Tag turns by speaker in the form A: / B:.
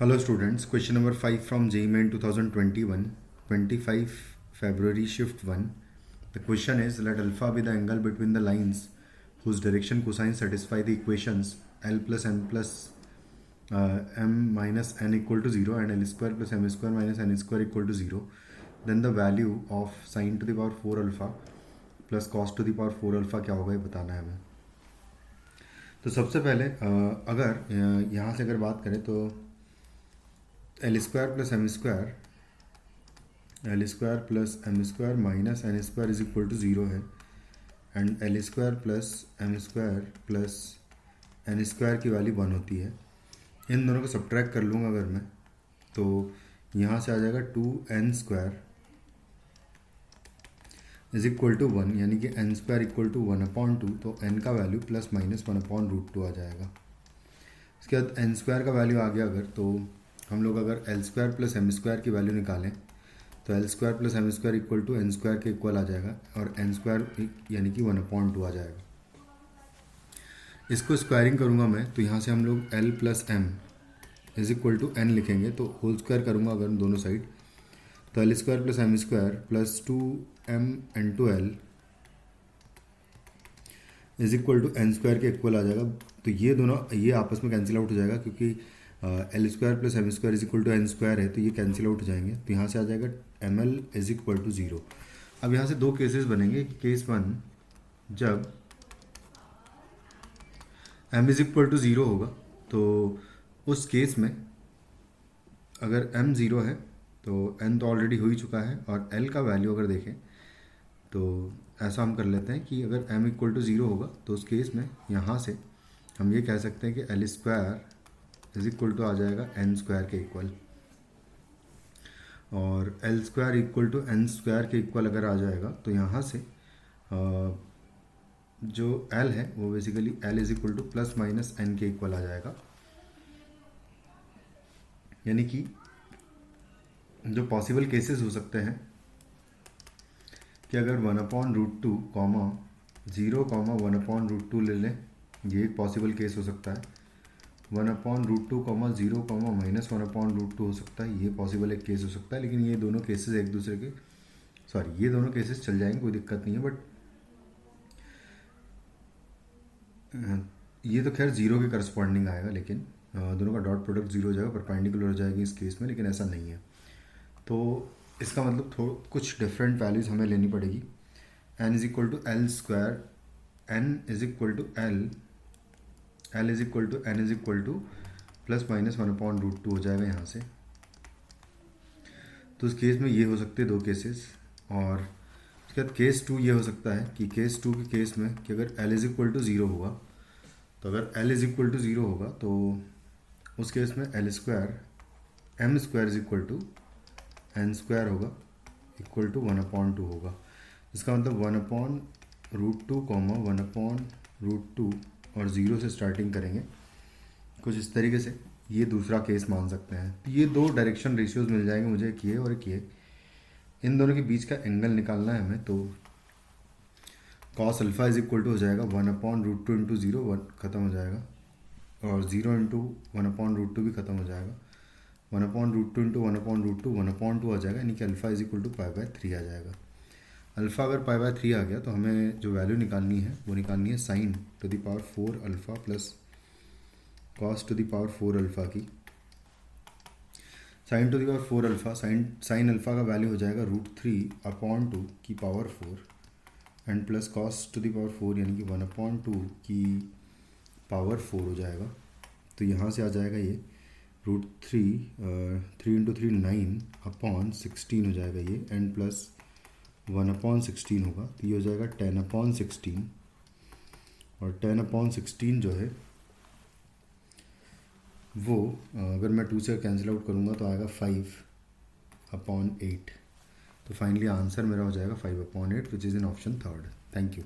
A: Hello students, question number 5 from JEE Main 2021, 25 February shift 1. The question is, let alpha be the angle between the lines whose direction cosine satisfy the equations L plus n plus m minus n equal to 0 and L square plus m square minus n square equal to 0. Then the value of sin to the power 4 alpha plus cos to the power 4 alpha क्या होगा ये बताना है हमें। तो सबसे पहले अगर यहाँ से अगर बात करें तो L square plus M square minus N square is equal to 0 है and L square plus M plus N square की वैल्यू 1 होती है। इन दोनों को सब्ट्रैक्ट कर लूँगा अगर मैं, तो यहाँ से आ जाएगा 2n square is equal to 1, यानी कि n स्क्वायर इक्वल टू 1/2, तो n का वैल्यू प्लस माइनस 1/√2 आ जाएगा। इसके बाद n स्क्वायर का वैल्यू आ गया अगर, तो हम लोग अगर L square plus M square की वैल्यू निकालें तो L square plus M square equal to N square के इक्वल आ जाएगा और एन स्क्वायर यानी कि 1/2 आ जाएगा। इसको स्क्वायरिंग करूँगा मैं, तो यहाँ से हम लोग L plus M is equal to N लिखेंगे, तो होल स्क्वायर करूँगा अगर दोनों साइड, तो L square plus M square plus 2m into L is equal to N square के इक्वल आ जाएगा। तो ये दोनों ये आपस में कैंसिल आउट हो जाएगा, क्योंकि L square plus M square is equal to N square है, तो ये कैंसिल आउट हो जाएंगे। तो यहाँ से आ जाएगा M L is equal to 0। अब यहाँ से दो केसेस बनेंगे। केस 1, जब m इज इक्वल टू 0 होगा, तो उस केस में अगर m 0 है तो n तो ऑलरेडी हो ही चुका है, और l का वैल्यू अगर देखें तो ऐसा हम कर लेते हैं कि अगर m इक्वल टू 0 होगा तो उस केस में यहाँ से हम ये कह सकते हैं कि L square is equal to आ जाएगा एन स्क्वायर के इक्वल, और L square equal to N square के इक्वल अगर आ जाएगा तो यहाँ से जो एल है वो basically L is equal to plus minus N के इक्वल आ जाएगा। यानी कि जो पॉसिबल केसेस हो सकते हैं कि अगर 1/√2 कॉमा 0 कॉमा 1/√2 ले लें, ये एक पॉसिबल केस हो सकता है। 1/√2 कॉमा 0 कॉमा माइनस 1/√2 हो सकता है, ये पॉसिबल एक केस हो सकता है। लेकिन ये दोनों केसेस एक दूसरे के ये दोनों केसेस चल जाएंगे, कोई दिक्कत नहीं है। बट ये तो खैर 0 के करस्पॉन्डिंग आएगा, लेकिन दोनों का डॉट प्रोडक्ट 0 हो जाएगा, परपेंडिकुलर हो जाएगी इस केस में, लेकिन ऐसा नहीं है। तो इसका मतलब कुछ डिफरेंट वैल्यूज़ हमें लेनी पड़ेगी। n is equal to L square, n is equal to L is equal to N is equal to plus minus 1/√2 हो जाएगा यहाँ से। तो इस केस में ये हो सकते हैं दो केसेस। और उसके बाद केस 2 ये हो सकता है कि केस 2 के केस में कि अगर l इज इक्वल टू 0 हुआ, तो अगर l इज इक्वल टू 0 होगा तो उस केस में L square M square is equal to N square होगा इक्वल टू 1/2 होगा। इसका मतलब 1/√2 कॉमा 1/√2 और 0 से स्टार्टिंग करेंगे कुछ इस तरीके से, ये दूसरा केस मान सकते हैं। तो ये दो डायरेक्शन रेशियोज मिल जाएंगे मुझे, एक ये और एक ये। इन दोनों के बीच का एंगल निकालना है हमें, तो cos alpha is equal to हो जाएगा 1/√2 इंटू 0, 1 खत्म हो जाएगा, और 0 इंटू 1/√2 भी खत्म हो जाएगा। 1/√2 इंटू 1/√2 1/2 आ जाएगा, यानी कि अल्फा इज इक्वल टू π/3 आ जाएगा। अल्फा अगर π/3 आ गया तो हमें जो वैल्यू निकालनी है वो निकालनी है sine to the power 4 alpha plus cos to the power 4 alpha की। Sine to the power 4 alpha, sine alpha का वैल्यू हो जाएगा √3/2 की power 4 and plus cos to the power 4 यानी कि 1/2 की पावर 4 हो जाएगा। तो यहाँ से आ जाएगा ये √3 इंटू 3 9/16 हो जाएगा ये, एंड प्लस 1/16 होगा, तो ये हो जाएगा 10/16, और 10/16 जो है वो अगर मैं 2 से कैंसिल आउट करूँगा तो आएगा 5/8। तो फाइनली आंसर मेरा हो जाएगा 5/8, which is in option 3rd। Thank you.